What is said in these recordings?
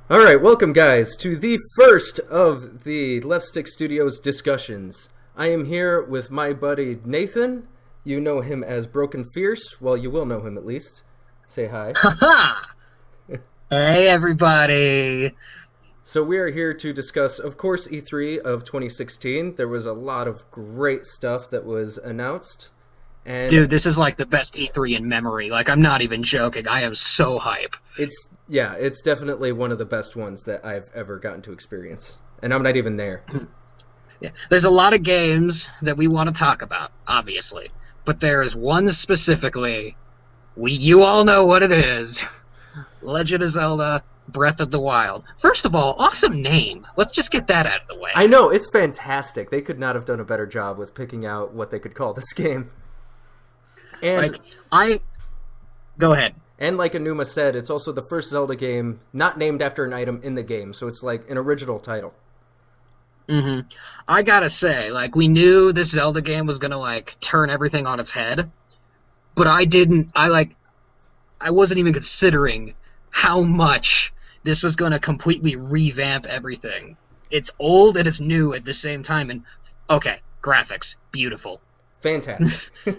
All right, welcome guys to the first of the Left Stick Studios discussions. I am here with my buddy Nathan. You know him as Broken Fierce. Well, you will know him at least. Say hi. Haha! Hey, everybody! So we are here to discuss, of course, E3 of 2016. There was a lot of great stuff that was announced. And Dude, this is like the best E3 in memory. Like, I'm not even joking. I am so hype. it's definitely one of the best ones that I've ever gotten to experience. And I'm not even there. Yeah. There's a lot of games that we want to talk about, obviously. But there is one specifically. You all know what it is. Legend of Zelda Breath of the Wild. First of all, awesome name. Let's just get that out of the way. I know, it's fantastic. They could not have done a better job with picking out what they could call this game. And Go ahead. And like Anuma said, it's also the first Zelda game not named after an item in the game, so it's like an original title. Mm-hmm. I gotta say, we knew this Zelda game was gonna, turn everything on its head, but I wasn't even considering how much this was gonna completely revamp everything. It's old and it's new at the same time, and, okay, graphics, beautiful. Fantastic.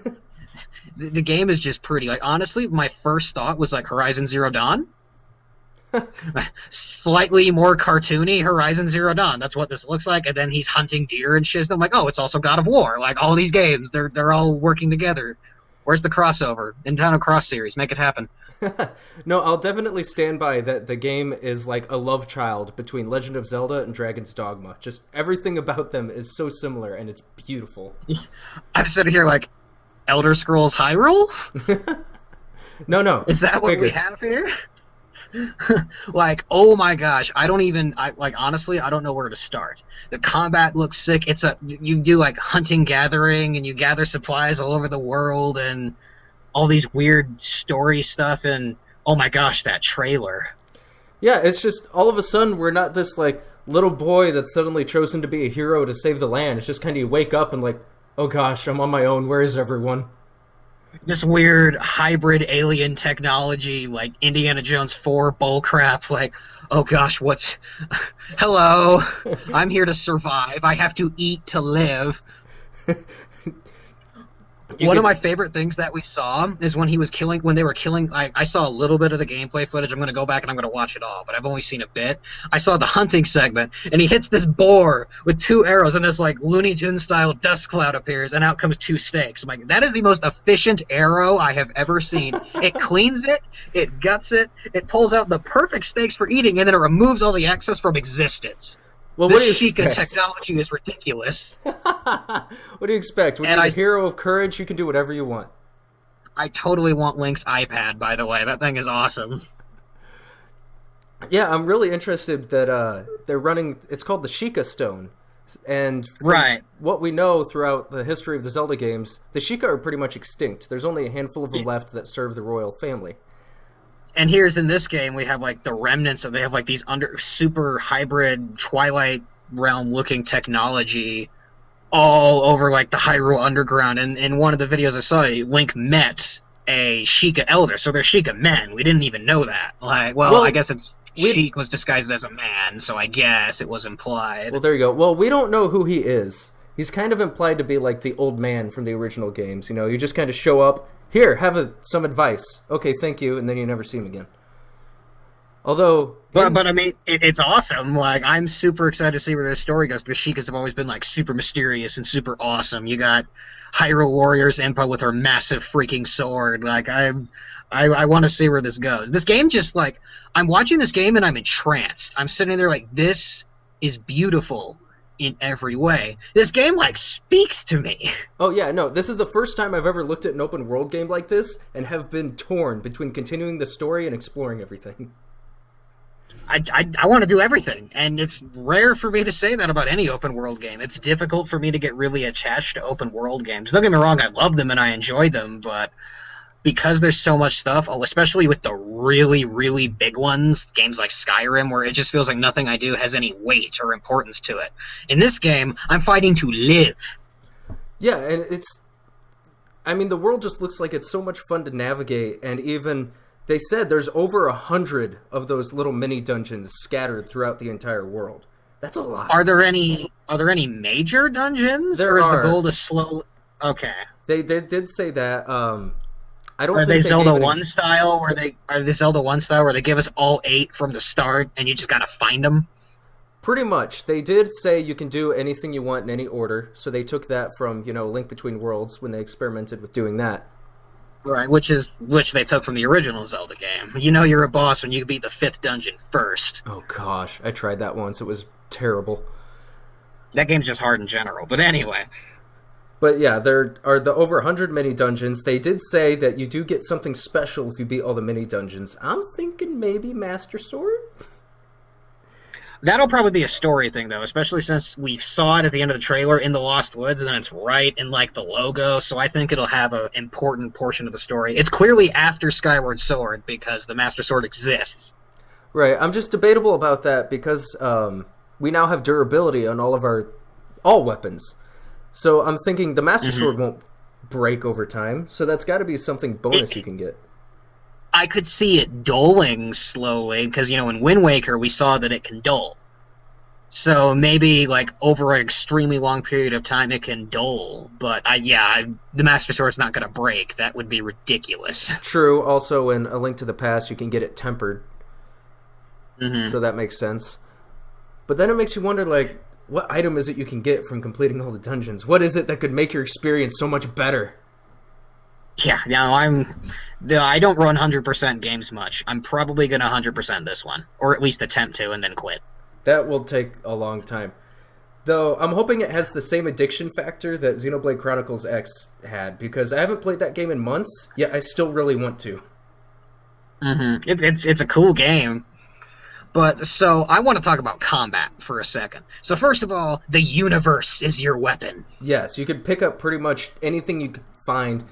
The game is just pretty. Honestly, my first thought was Horizon Zero Dawn. Slightly more cartoony Horizon Zero Dawn. That's what this looks like. And then he's hunting deer and shit. I'm like, oh, it's also God of War. All these games, they're all working together. Where's the crossover? Nintendo Cross series, make it happen. No, I'll definitely stand by that the game is like a love child between Legend of Zelda and Dragon's Dogma. Just everything about them is so similar, and it's beautiful. I'm sitting here Elder Scrolls Hyrule? No. Is that what we have here? Oh my gosh, honestly, I don't know where to start. The combat looks sick. You do hunting, gathering, and you gather supplies all over the world and all these weird story stuff, and oh my gosh, that trailer. Yeah, it's just all of a sudden we're not this little boy that's suddenly chosen to be a hero to save the land. It's just kind of you wake up and oh gosh, I'm on my own. Where is everyone? This weird hybrid alien technology, Indiana Jones 4 bullcrap. Oh gosh, Hello, I'm here to survive. I have to eat to live. One of my favorite things that we saw is when they were killing. I saw a little bit of the gameplay footage. I'm going to go back and I'm going to watch it all, but I've only seen a bit. I saw the hunting segment, and he hits this boar with 2 arrows, and this Looney Tunes style dust cloud appears, and out comes 2 steaks. I'm like, that is the most efficient arrow I have ever seen. It cleans it, it guts it, it pulls out the perfect steaks for eating, and then it removes all the excess from existence. Well, this Sheikah technology is ridiculous. What do you expect? When you're a hero of courage, you can do whatever you want. I totally want Link's iPad, by the way. That thing is awesome. Yeah, I'm really interested that they're running... It's called the Sheikah Stone. And right. What we know throughout the history of the Zelda games, the Sheikah are pretty much extinct. There's only a handful of them left that serve the royal family. And here's in this game, we have the remnants of, they have these super hybrid Twilight Realm looking technology all over the Hyrule Underground. And in one of the videos I saw, Link met a Sheikah elder, so they're Sheikah men. We didn't even know that. I guess Sheik was disguised as a man, so I guess it was implied. Well, there you go. Well, we don't know who he is. He's kind of implied to be the old man from the original games. You just kind of show up. Here, have some advice. Okay, thank you, and then you never see him again. Although... But I mean, it's awesome. I'm super excited to see where this story goes. The Sheikahs have always been, super mysterious and super awesome. You got Hyrule Warriors Impa with her massive freaking sword. I want to see where this goes. This game just, I'm watching this game and I'm entranced. I'm sitting there this is beautiful in every way. This game speaks to me. Oh yeah, no, this is the first time I've ever looked at an open world game like this and have been torn between continuing the story and exploring everything. I want to do everything, and it's rare for me to say that about any open world game. It's difficult for me to get really attached to open world games. Don't get me wrong, I love them and I enjoy them, but because there's so much stuff, especially with the really, really big ones, games like Skyrim, where it just feels like nothing I do has any weight or importance to it. In this game, I'm fighting to live. Yeah, and the world just looks like it's so much fun to navigate, and even They said there's over 100 of those little mini dungeons scattered throughout the entire world. That's a lot. Are there any major dungeons? There or is are. the goal to slow? Okay. They did say that. I don't Are think they Zelda gave any- 1 style where they give us all 8 from the start and you just gotta find them? Pretty much. They did say you can do anything you want in any order, so they took that from, Link Between Worlds when they experimented with doing that. Right, which they took from the original Zelda game. You know you're a boss when you beat the 5th dungeon first. Oh gosh, I tried that once. It was terrible. That game's just hard in general, but anyway. But yeah, there are the over 100 mini dungeons. They did say that you do get something special if you beat all the mini dungeons. I'm thinking maybe Master Sword? That'll probably be a story thing, though, especially since we saw it at the end of the trailer in the Lost Woods, and it's right in, the logo, so I think it'll have an important portion of the story. It's clearly after Skyward Sword, because the Master Sword exists. Right, I'm just debatable about that because we now have durability on all weapons. So I'm thinking the Master Sword won't break over time, so that's got to be something bonus you can get. I could see it dulling slowly, because, in Wind Waker, we saw that it can dull. So maybe, over an extremely long period of time, it can dull. But, the Master Sword's not going to break. That would be ridiculous. True. Also, in A Link to the Past, you can get it tempered. So that makes sense. But then it makes you wonder, what item is it you can get from completing all the dungeons? What is it that could make your experience so much better? Yeah, I don't run 100% games much. I'm probably going to 100% this one. Or at least attempt to, and then quit. That will take a long time. Though, I'm hoping it has the same addiction factor that Xenoblade Chronicles X had, because I haven't played that game in months, yet I still really want to. It's a cool game. But, so, I want to talk about combat for a second. So, first of all, the universe is your weapon. Yes, you can pick up pretty much anything you can find.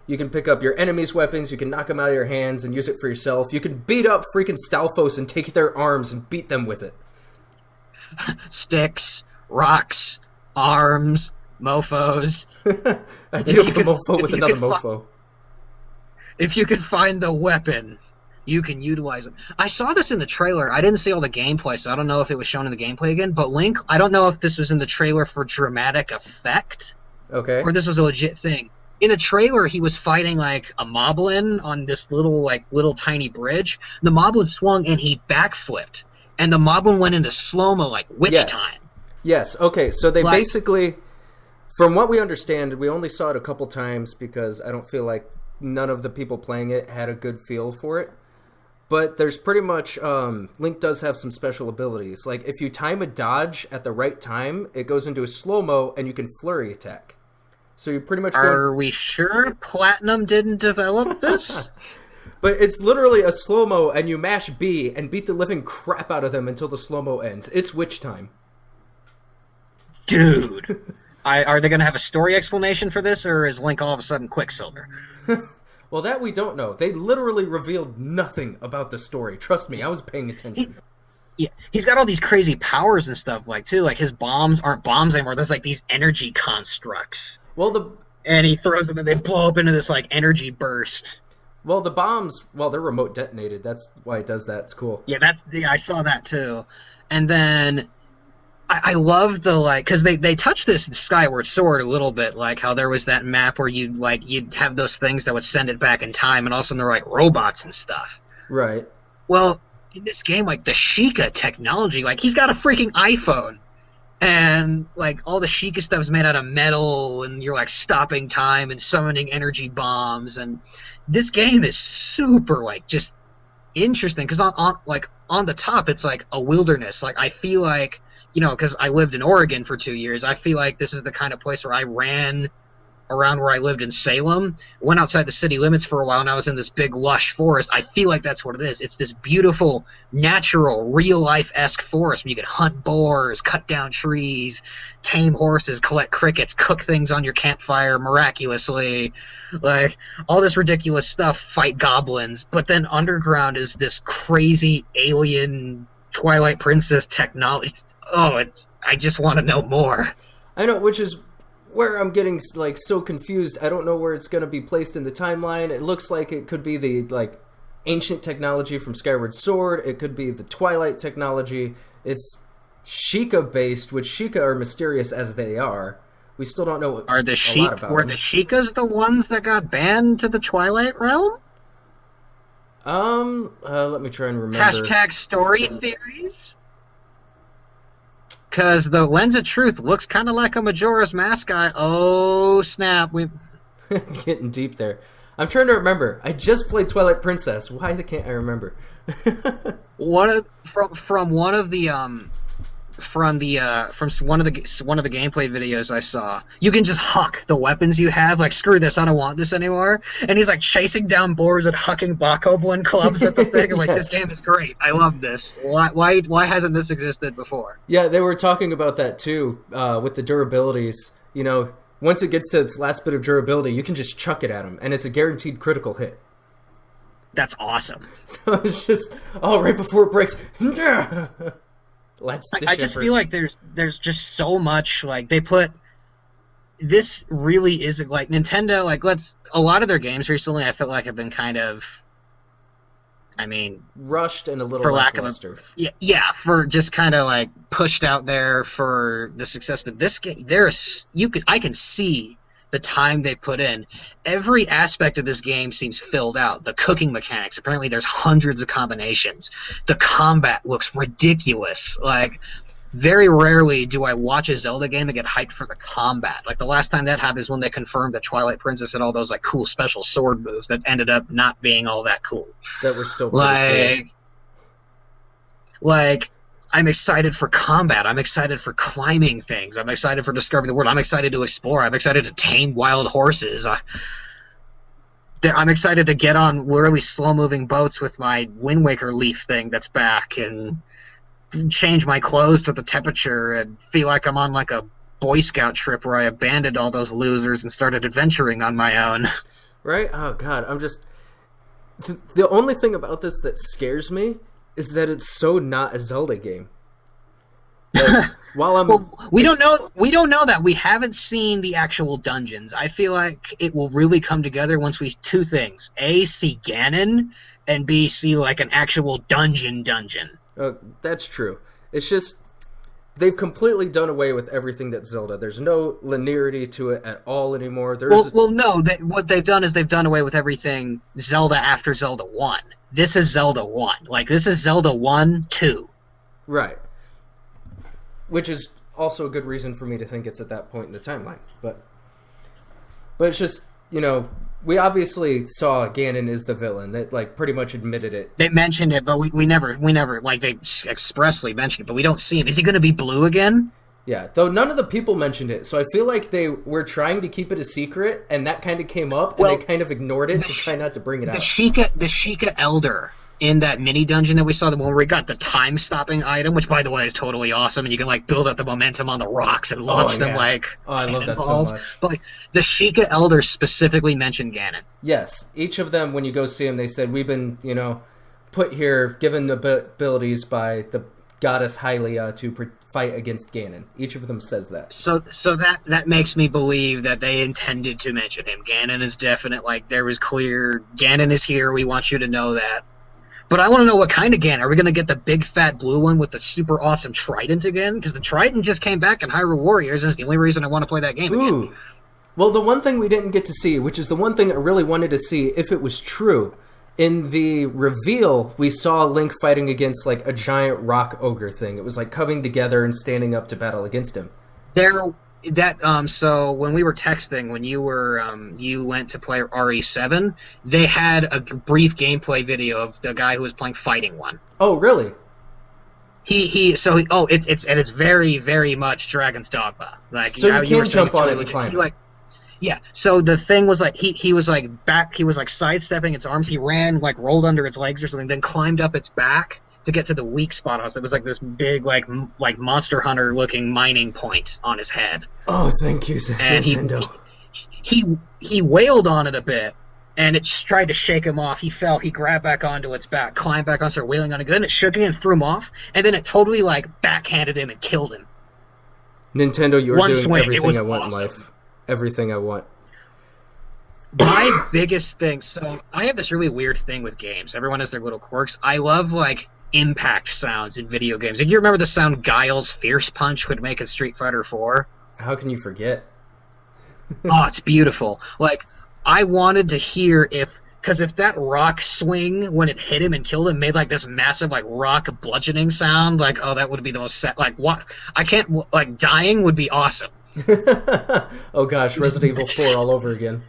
You can pick up your enemies' weapons, you can knock them out of your hands and use it for yourself. You can beat up freaking Stalfos and take their arms and beat them with it. Sticks, rocks, arms, mofos. I beat up a mofo with another mofo. If you could find the weapon, you can utilize it. I saw this in the trailer. I didn't see all the gameplay, so I don't know if it was shown in the gameplay again. But Link, I don't know if this was in the trailer for dramatic effect. Okay. Or this was a legit thing. In the trailer, he was fighting, a moblin on this little tiny bridge. The moblin swung, and he backflipped. And the moblin went into slow-mo, witch time. Yes, okay, so they basically, from what we understand, we only saw it a couple times because I don't feel like none of the people playing it had a good feel for it. But there's pretty much, Link does have some special abilities. Like, if you time a dodge at the right time, it goes into a slow-mo, and you can flurry attack. So you pretty much Are we sure Platinum didn't develop this? But it's literally a slow-mo, and you mash B and beat the living crap out of them until the slow-mo ends. It's witch time. Dude. Are they going to have a story explanation for this, or is Link all of a sudden Quicksilver? Well, that we don't know. They literally revealed nothing about the story. Trust me, I was paying attention. Yeah, he's got all these crazy powers and stuff, too. His bombs aren't bombs anymore. There's, these energy constructs. Well, and he throws them and they blow up into this energy burst. Well, the bombs, they're remote detonated. That's why it does that. It's cool. Yeah, I saw that too. And then I love the because they touched this in Skyward Sword a little bit, how there was that map where you'd have those things that would send it back in time, and all of a sudden they're robots and stuff. Right. Well, in this game, the Sheikah technology, he's got a freaking iPhone. And, all the Sheikah stuff is made out of metal, and you're, stopping time and summoning energy bombs. And this game is super, just interesting. Because on the top, it's, a wilderness. I feel because I lived in Oregon for 2 years, I feel like this is the kind of place where I ran around where I lived in Salem, went outside the city limits for a while, and I was in this big lush forest. I feel like that's what it is. It's this beautiful, natural, real-life-esque forest where you can hunt boars, cut down trees, tame horses, collect crickets, cook things on your campfire miraculously, all this ridiculous stuff, fight goblins. But then underground is this crazy alien Twilight Princess technology. I just want to know more. I know, which is where I'm getting so confused. I don't know where it's going to be placed in the timeline. It looks like it could be the ancient technology from Skyward Sword. It could be the Twilight technology. It's Sheikah based, which Sheikah are mysterious as they are. We still don't know Are the were the Sheikahs the ones that got banned to the Twilight Realm? Let me try and remember. Hashtag story theories? Because the Lens of Truth looks kind of like a Majora's Mask guy. Oh, snap. Getting deep there. I'm trying to remember. I just played Twilight Princess. Why can't I remember? From one of the gameplay videos I saw, you can just huck the weapons you have. Like, screw this, I don't want this anymore. And he's like chasing down boars and hucking Bakoblin clubs at the thing. I'm like, this game is great. I love this. Why hasn't this existed before? Yeah, they were talking about that too, with the durabilities. You know, once it gets to its last bit of durability, you can just chuck it at them, and it's a guaranteed critical hit. That's awesome. So it's just, right before it breaks. I just feel like there's just so much, like, they put, this really isn't like Nintendo, like, a lot of their games recently I feel like have been kind of, I mean, rushed and a little for lack of for just kind of like pushed out there for the success. But this game, I can see the time they put in. Every aspect of this game seems filled out. The cooking mechanics, apparently there's hundreds of combinations. The combat looks ridiculous. Like, very rarely do I watch a Zelda game and get hyped for the combat. Like, the last time that happened is when they confirmed that Twilight Princess had all those, like, cool special sword moves that ended up not being all that cool. That were still pretty cool. Like, I'm excited for combat. I'm excited for climbing things. I'm excited for discovering the world. I'm excited to explore. I'm excited to tame wild horses. I'm excited to get on really slow-moving boats with my Wind Waker leaf thing that's back and change my clothes to the temperature and feel like I'm on like a Boy Scout trip where I abandoned all those losers and started adventuring on my own. Right? Oh, God. I'm just... The only thing about this that scares me is that it's so not a Zelda game. Like, while I'm... Well, we don't know that. We haven't seen the actual dungeons. I feel like it will really come together once we... Two things. A, see Ganon, and B, see like an actual dungeon. That's true. It's just... They've completely done away with everything that's Zelda. There's no linearity to it at all anymore. No. What they've done is they've done away with everything Zelda after Zelda 1. This is Zelda 1. Like, this is Zelda 1, 2. Right. Which is also a good reason for me to think it's at that point in the timeline. But it's just, you know, we obviously saw Ganon is the villain. That, like, pretty much admitted it. They mentioned it, but we never, like, they expressly mentioned it, but we don't see him. Is he going to be blue again? Yeah, though none of the people mentioned it, so I feel like they were trying to keep it a secret, and that kind of came up, and they kind of ignored it to try not to bring it out. The Sheikah Elder in that mini dungeon that we saw, the one where we got the time-stopping item, which, by the way, is totally awesome, and you can, like, build up the momentum on the rocks and launch them like I love that balls. so much. But, like, the Sheikah Elder specifically mentioned Ganon. Yes, each of them, when you go see them, they said, we've been, you know, put here, given the abilities by the goddess Hylia to fight against Ganon. Each of them says that. So that makes me believe that they intended to mention him. Ganon is definite. Like, there was clear, Ganon is here, we want you to know that. But I want to know what kind of Ganon. Are we going to get the big fat blue one with the super awesome trident again? Because the trident just came back in Hyrule Warriors, and it's the only reason I want to play that game again. Well, the one thing we didn't get to see, which is the one thing I really wanted to see if it was true, in the reveal, we saw Link fighting against, like, a giant rock ogre thing. It was, like, coming together and standing up to battle against him. So when we were texting, when you went to play RE7, they had a brief gameplay video of the guy who was playing Fighting One. Oh, really? It's very, very much Dragon's Dogma. Like, so you can jump on it and climb. Yeah, so the thing was like he was like sidestepping its arms. He ran, like, rolled under its legs or something, then climbed up its back to get to the weak spot on it. It was like this big, like Monster Hunter looking mining point on his head. Oh, thank you, Nintendo. He wailed on it a bit, and it just tried to shake him off. He fell. He grabbed back onto its back, climbed back on, started wailing on it. Then it shook him and threw him off, and then it totally, like, backhanded him and killed him. Nintendo, you're doing swing, everything I want in life. Everything I want. My biggest thing. So I have this really weird thing with games. Everyone has their little quirks. I love like impact sounds in video games. Like, you remember the sound Guile's Fierce Punch would make in Street Fighter 4? How can you forget? Oh, it's beautiful. Like, I wanted to hear because if that rock swing when it hit him and killed him made like this massive like rock bludgeoning sound, like, oh, that would be the most like what I can't like dying would be awesome. Oh gosh, Resident Evil 4 all over again.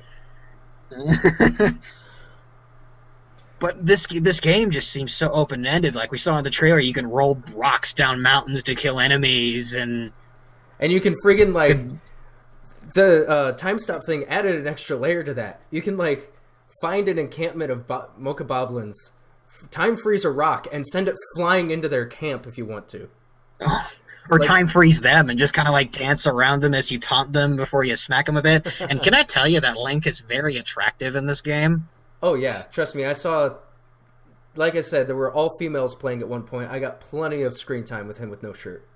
But this game just seems so open ended. Like we saw in the trailer, you can roll rocks down mountains to kill enemies, and you can friggin' like the time stop thing added an extra layer to that. You can like find an encampment of Mocha Boblins, time freeze a rock, and send it flying into their camp if you want to. Or like, time freeze them and just kind of like dance around them as you taunt them before you smack them a bit. And can I tell you that Link is very attractive in this game? Oh yeah, trust me. I saw, like I said, there were all females playing at one point. I got plenty of screen time with him with no shirt.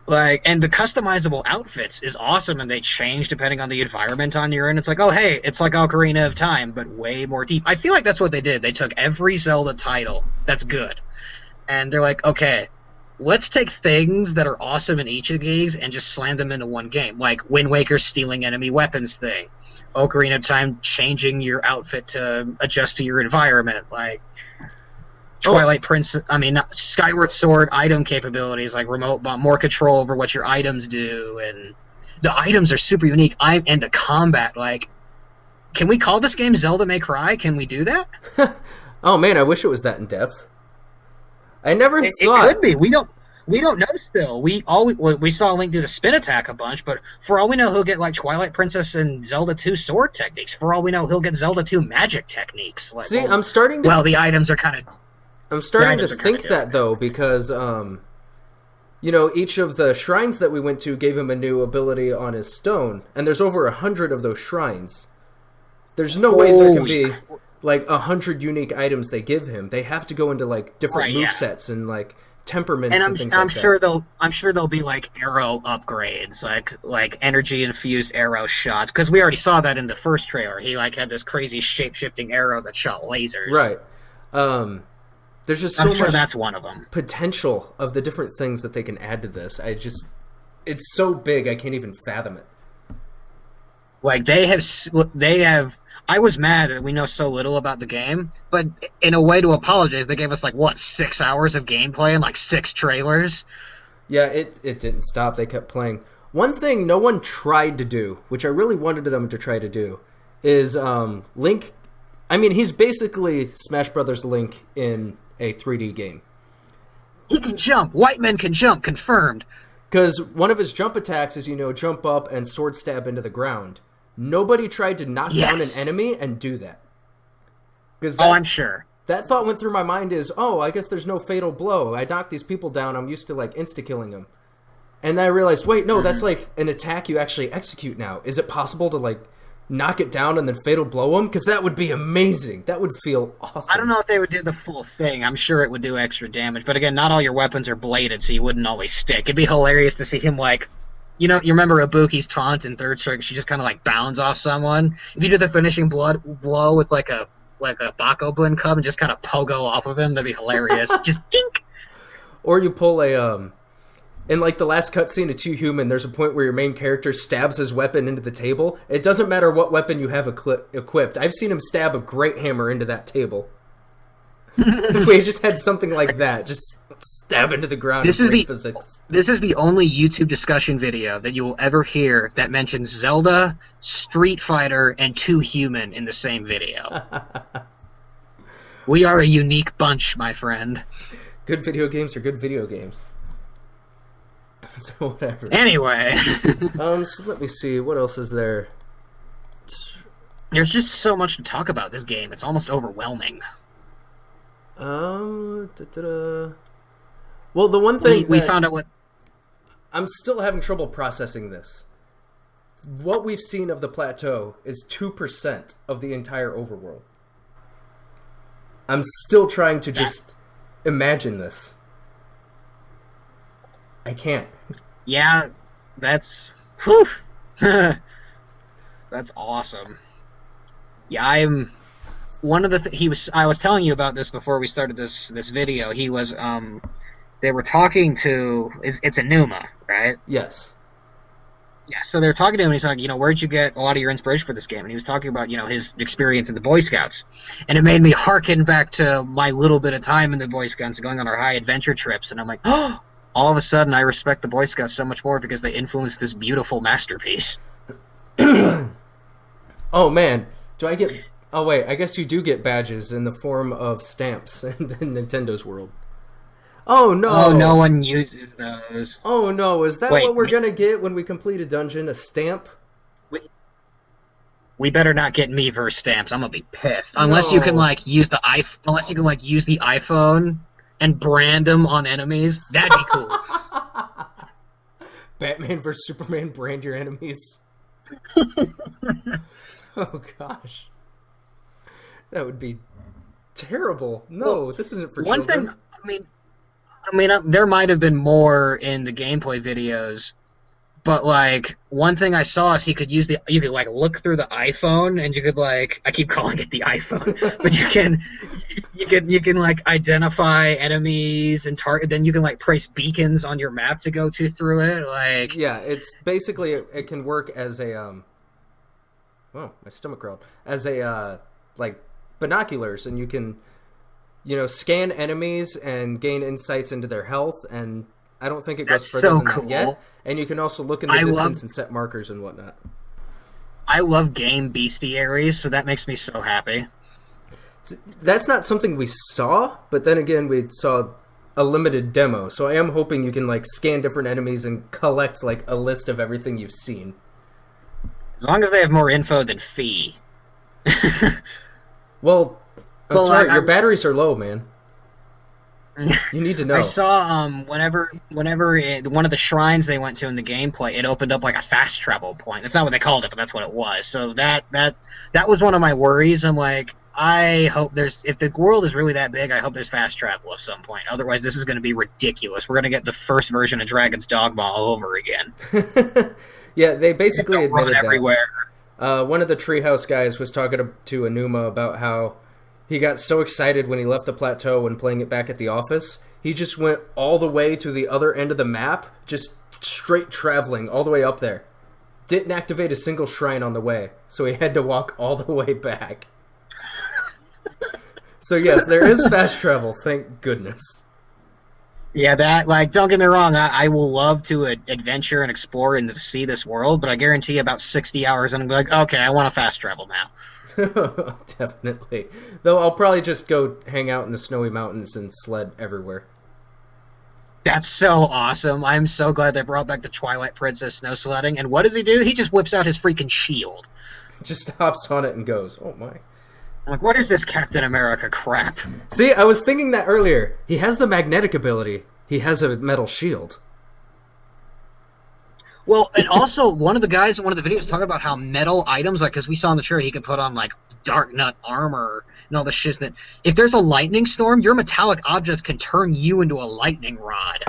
Like, and the customizable outfits is awesome, and they change depending on the environment on you're in. It's like, oh hey, it's like Ocarina of Time, but way more deep. I feel like that's what they did. They took every Zelda title that's good, and they're like, okay, let's take things that are awesome in each of these and just slam them into one game. Like Wind Waker's stealing enemy weapons thing, Ocarina of Time changing your outfit to adjust to your environment, like Twilight Princess, Skyward Sword item capabilities, like remote more control over what your items do, and the items are super unique. And the combat, like, can we call this game Zelda May Cry? Can we do that? Oh man, I wish it was that in depth. I never thought it could be. We don't know still. We saw Link do the spin attack a bunch, but for all we know, he'll get like Twilight Princess and Zelda 2 sword techniques. For all we know, he'll get Zelda 2 magic techniques. Like, see, I'm starting to. Well, the items are kind of. I'm starting to think that though, because each of the shrines that we went to gave him a new ability on his stone, and there's over 100 of those shrines. There's no way there can be like 100 unique items they give him. They have to go into like different movesets and like temperaments and things like that. I'm sure there'll be like arrow upgrades, like energy infused arrow shots, because we already saw that in the first trailer. He like had this crazy shape shifting arrow that shot lasers. Right. There's just so much that's one of them. Potential of the different things that they can add to this. It's so big I can't even fathom it. Like they have. I was mad that we know so little about the game, but in a way to apologize, they gave us like 6 hours of gameplay and like 6 trailers. Yeah, it didn't stop. They kept playing. One thing no one tried to do, which I really wanted them to try to do, is Link. I mean, he's basically Smash Brothers Link in a 3D game. He can jump. White men can jump. Confirmed. Because one of his jump attacks is, jump up and sword stab into the ground. Nobody tried to knock down an enemy and do that. I'm sure. That thought went through my mind is, I guess there's no fatal blow. I knock these people down. I'm used to, like, insta-killing them. And then I realized, wait, no, that's, like, an attack you actually execute now. Is it possible to, like, knock it down and then fatal blow them? Because that would be amazing. That would feel awesome. I don't know if they would do the full thing. I'm sure it would do extra damage. But again, not all your weapons are bladed, so you wouldn't always stick. It'd be hilarious to see him, like... you remember Ibuki's taunt in Third Strike? She just kind of, like, bounds off someone. If you do the finishing blow with, like a Bako Blend Cub and just kind of pogo off of him, that'd be hilarious. Just dink! Or you pull a... in, like, the last cutscene of Too Human, there's a point where your main character stabs his weapon into the table. It doesn't matter what weapon you have equipped. I've seen him stab a Great Hammer into that table. We just had something like that. Just stab into the ground. This is the only YouTube discussion video that you will ever hear that mentions Zelda, Street Fighter, and Too Human in the same video. We are a unique bunch, my friend. Good video games are good video games. So whatever. Anyway. So let me see. What else is there? There's just so much to talk about this game. It's almost overwhelming. Well, the one thing we found out what... I'm still having trouble processing this. What we've seen of the plateau is 2% of the entire overworld. I'm still trying to just imagine this. I can't. Yeah, that's... Whew. That's awesome. Yeah, I'm one of the he was I was telling you about this before we started this video. He was they were talking to it's Enuma, right? Yes. Yeah, so they're talking to him, and he's like, where'd you get a lot of your inspiration for this game? And he was talking about, his experience in the Boy Scouts. And it made me hearken back to my little bit of time in the Boy Scouts, going on our high adventure trips. And I'm like, oh, all of a sudden I respect the Boy Scouts so much more because they influenced this beautiful masterpiece. Oh, man. Do I get... Oh, wait. I guess you do get badges in the form of stamps in Nintendo's world. Oh, no. Oh, no one uses those. Oh, no. Is that what we're going to get when we complete a dungeon? A stamp? We better not get Miiverse stamps. I'm going to be pissed. Unless you can, use the iPhone and brand them on enemies. That'd be cool. Batman vs. Superman, brand your enemies. Oh, gosh. That would be terrible. No, this isn't for children. One thing, there might have been more in the gameplay videos, but one thing I saw is you could look through the iPhone, and you could I keep calling it the iPhone, but you can identify enemies and target. Then you can place beacons on your map to go through it. Yeah, it's basically it can work as a oh, my stomach crawled, as a binoculars, and you can scan enemies and gain insights into their health, and I don't think it goes further than that yet. And you can also look in the distance and set markers and whatnot. I love game bestiaries, so that makes me so happy. That's not something we saw, but then again, we saw a limited demo, so I am hoping you can scan different enemies and collect a list of everything you've seen. As long as they have more info than Fee. Well, I'm sorry, your batteries are low, man. You need to know. I saw whenever one of the shrines they went to in the gameplay, it opened up a fast travel point. That's not what they called it, but that's what it was. So that was one of my worries. I'm like, I hope if the world is really that big, I hope there's fast travel at some point. Otherwise, this is going to be ridiculous. We're going to get the first version of Dragon's Dogma all over again. Yeah, they basically admitted that. Everywhere. One of the Treehouse guys was talking to Enuma about how he got so excited when he left the plateau when playing it back at the office. He just went all the way to the other end of the map, just straight traveling all the way up there. Didn't activate a single shrine on the way, so he had to walk all the way back. So yes, there is fast travel, thank goodness. Yeah, don't get me wrong, I will love to adventure and explore and to see this world, but I guarantee you about 60 hours and I'm like, okay, I want to fast travel now. Definitely. Though I'll probably just go hang out in the snowy mountains and sled everywhere. That's so awesome. I'm so glad they brought back the Twilight Princess snow sledding. And what does he do? He just whips out his freaking shield. Just hops on it and goes, oh my. I'm like, what is this Captain America crap? See, I was thinking that earlier. He has the magnetic ability. He has a metal shield. Well, and also, one of the guys in one of the videos talking about how metal items, because we saw in the trailer, he could put on, Dark Nut armor and all this shit. That if there's a lightning storm, your metallic objects can turn you into a lightning rod.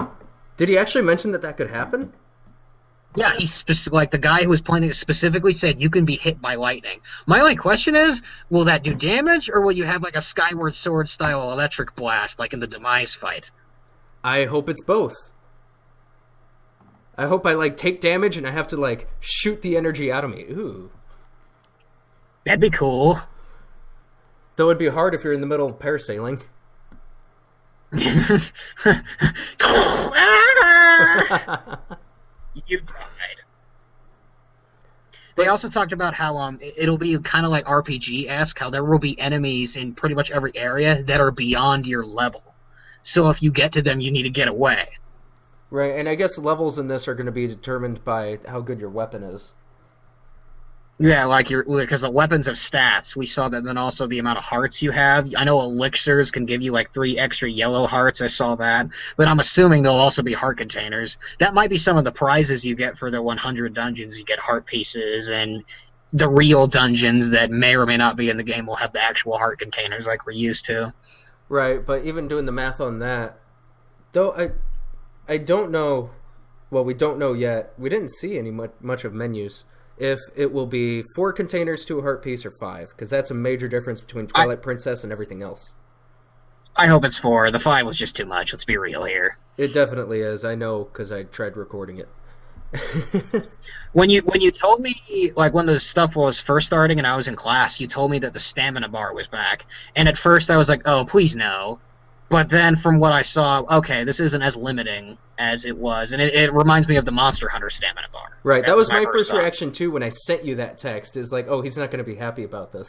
Did he actually mention that could happen? Yeah, he's the guy who was playing it specifically said you can be hit by lightning. My only question is, will that do damage, or will you have, a Skyward Sword-style electric blast, like in the Demise fight? I hope it's both. I hope I take damage and I have to shoot the energy out of me. Ooh. That'd be cool. Though it'd be hard if you're in the middle of parasailing. You died. They also talked about how it'll be kind of like RPG-esque, how there will be enemies in pretty much every area that are beyond your level. So if you get to them, you need to get away. Right, and I guess levels in this are going to be determined by how good your weapon is. Yeah, because the weapons have stats. We saw that, then also the amount of hearts you have. I know elixirs can give you 3 extra yellow hearts. I saw that. But I'm assuming there'll also be heart containers. That might be some of the prizes you get for the 100 dungeons. You get heart pieces, and the real dungeons that may or may not be in the game will have the actual heart containers like we're used to. Right, but even doing the math on that, though I don't know Well, we don't know yet. We didn't see any much of menus. If it will be 4 containers to a heart piece or 5, because that's a major difference between Twilight Princess and everything else. I hope it's 4. The 5 was just too much. Let's be real here. It definitely is. I know because I tried recording it. When you told me, like, when the stuff was first starting and I was in class, you told me that the stamina bar was back. And at first I was like, oh, please no. But then from what I saw, okay, this isn't as limiting as it was. And it reminds me of the Monster Hunter stamina bar. Right, that was my first reaction, too, when I sent you that text, is like, oh, he's not going to be happy about this.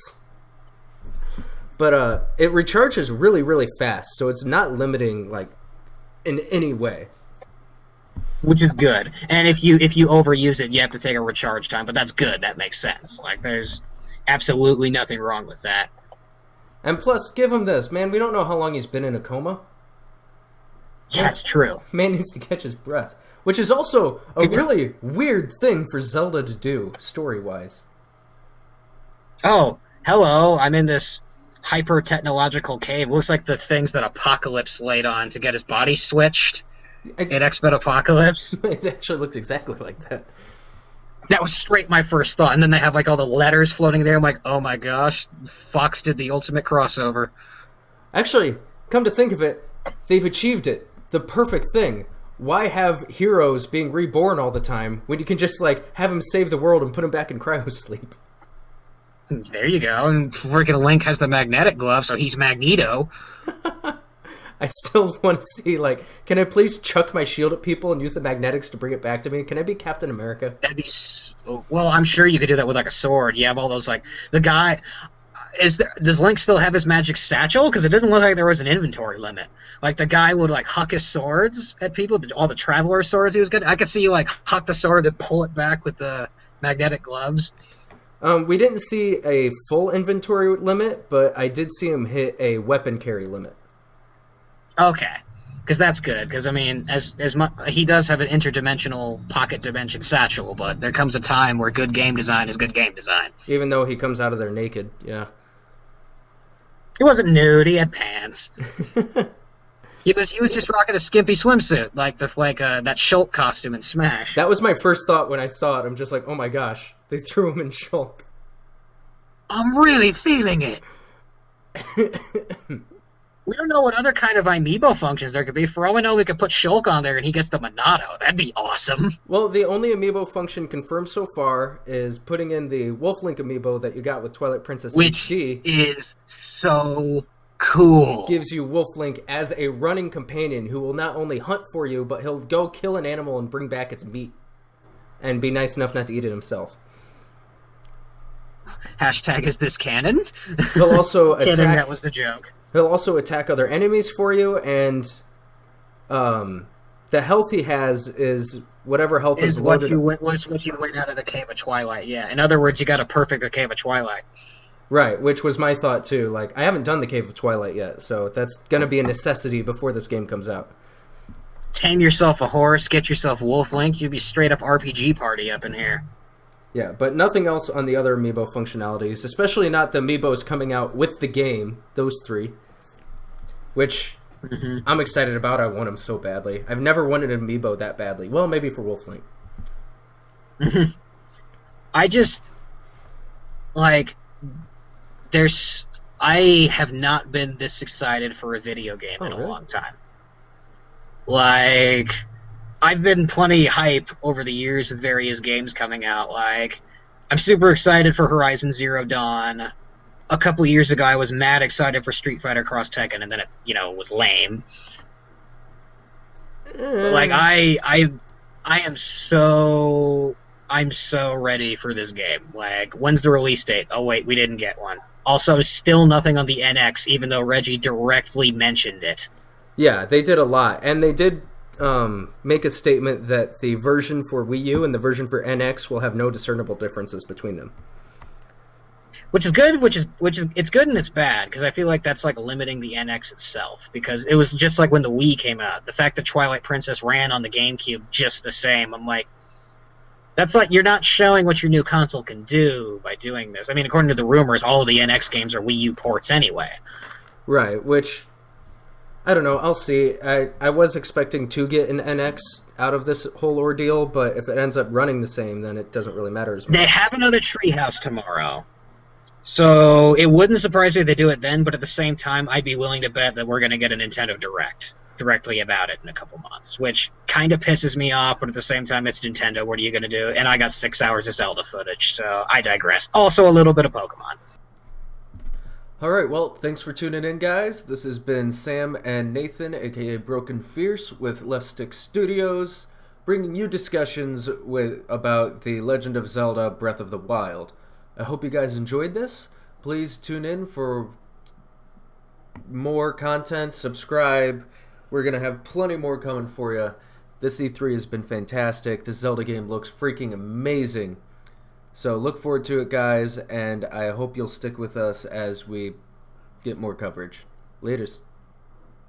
But it recharges really, really fast, so it's not limiting, like, in any way. Which is good. And if you overuse it, you have to take a recharge time, but that's good. That makes sense. Like, there's absolutely nothing wrong with that. And plus, give him this. Man, we don't know how long he's been in a coma. Yeah, that's true. Man needs to catch his breath. Which is also a really weird thing for Zelda to do, story-wise. Oh, hello. I'm in this hyper-technological cave. Looks like the things that Apocalypse laid on to get his body switched in X-Men Apocalypse. It actually looked exactly like that. That was straight my first thought. And then they have, like, all the letters floating there. I'm like, oh my gosh, Fox did the ultimate crossover. Actually, come to think of it, they've achieved it. The perfect thing. Why have heroes being reborn all the time when you can just, like, have them save the world and put them back in cryosleep? There you go. And freaking Link has the magnetic glove, so he's Magneto. I still want to see, like, can I please chuck my shield at people and use the magnetics to bring it back to me? Can I be Captain America? That'd be well, I'm sure you could do that with, like, a sword. You have all those, like, the guy... does Link still have his magic satchel? Because it didn't look like there was an inventory limit. Like, the guy would, like, huck his swords at people, all the Traveler swords he was good. I could see you, like, huck the sword and pull it back with the magnetic gloves. We didn't see a full inventory limit, but I did see him hit a weapon carry limit. Okay, because that's good. Because I mean, he does have an interdimensional pocket dimension satchel, but there comes a time where good game design is good game design. Even though he comes out of there naked, yeah. He wasn't nude. He had pants. He was just rocking a skimpy swimsuit, like that Shulk costume in Smash. That was my first thought when I saw it. I'm just like, oh my gosh, they threw him in Shulk. I'm really feeling it. We don't know what other kind of amiibo functions there could be. For all we know, we could put Shulk on there and he gets the Monado. That'd be awesome. Well, the only amiibo function confirmed so far is putting in the Wolf Link amiibo that you got with Twilight Princess HD. Which is so cool. Gives you Wolf Link as a running companion who will not only hunt for you, but he'll go kill an animal and bring back its meat. And be nice enough not to eat it himself. Hashtag is this canon? He'll also attack... Canon, that was the joke. He'll also attack other enemies for you, and the health he has is whatever health is loaded. What you went out of the Cave of Twilight, yeah. In other words, you got to perfect the Cave of Twilight. Right, which was my thought too. Like, I haven't done the Cave of Twilight yet, so that's going to be a necessity before this game comes out. Tame yourself a horse, get yourself Wolf Link, you'd be straight up RPG party up in here. Yeah, but nothing else on the other amiibo functionalities, especially not the amiibos coming out with the game, those 3, which I'm excited about. I want them so badly. I've never wanted an amiibo that badly. Well, maybe for Wolf Link. I just, like, I have not been this excited for a video game in a long time. Like... I've been plenty hype over the years with various games coming out. Like, I'm super excited for Horizon Zero Dawn. A couple years ago, I was mad excited for Street Fighter Cross Tekken, and then it, was lame. Like, I'm so ready for this game. Like, when's the release date? Oh wait, we didn't get one. Also, still nothing on the NX, even though Reggie directly mentioned it. Yeah, they did a lot, and they did make a statement that the version for Wii U and the version for NX will have no discernible differences between them. Which is good, which is it's good and it's bad, because I feel like that's like limiting the NX itself, because it was just like when the Wii came out. The fact that Twilight Princess ran on the GameCube just the same, I'm like, that's like, you're not showing what your new console can do by doing this. I mean, according to the rumors, all of the NX games are Wii U ports anyway. Right, which I don't know. I'll see. I was expecting to get an NX out of this whole ordeal, but if it ends up running the same, then it doesn't really matter as much. They have another Treehouse tomorrow. So it wouldn't surprise me if they do it then, but at the same time, I'd be willing to bet that we're going to get a Nintendo Direct directly about it in a couple months, which kind of pisses me off, but at the same time, it's Nintendo. What are you going to do? And I got 6 hours of Zelda footage, so I digress. Also, a little bit of Pokemon. All right, well, thanks for tuning in, guys. This has been Sam and Nathan, aka Broken Fierce, with Left Stick Studios, bringing you discussions about The Legend of Zelda Breath of the Wild. I hope you guys enjoyed this. Please tune in for more content, subscribe. We're going to have plenty more coming for you. This E3 has been fantastic. This Zelda game looks freaking amazing. So look forward to it, guys, and I hope you'll stick with us as we get more coverage. Laters.